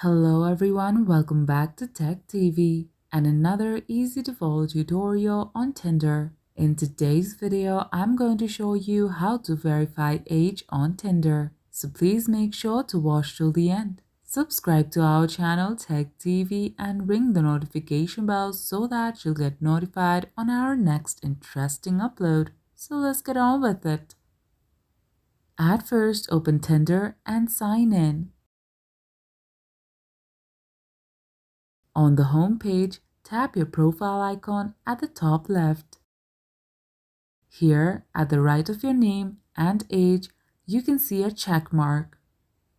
Hello everyone, welcome back to Tech TV and another easy to follow tutorial on Tinder. In today's video, I'm going to show you how to verify age on Tinder. So please make sure to watch till the end. Subscribe to our channel Tech TV and ring the notification bell so that you'll get notified on our next interesting upload. So let's get on with it. At first, open Tinder and sign in. On the home page, tap your profile icon at the top left. Here, at the right of your name and age, you can see a check mark.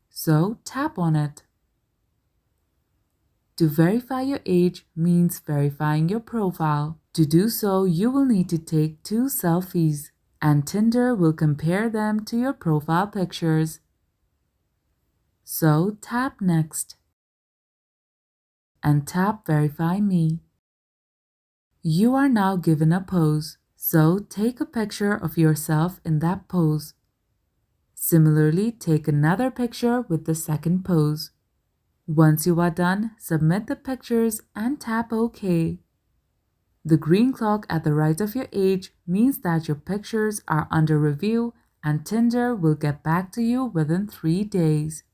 So, tap on it. To verify your age means verifying your profile. To do so, you will need to take 2 selfies, and Tinder will compare them to your profile pictures. So, tap Next and tap Verify Me. You are now given a pose, so take a picture of yourself in that pose. Similarly, take another picture with the second pose. Once you are done, submit the pictures and tap OK. The green clock at the right of your age means that your pictures are under review and Tinder will get back to you within 3 days.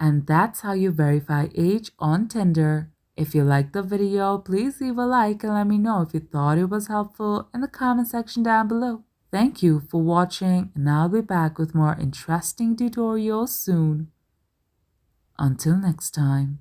And that's how you verify age on Tinder. If you liked the video, please leave a like and let me know if you thought it was helpful in the comment section down below. Thank you for watching and I'll be back with more interesting tutorials soon. Until next time.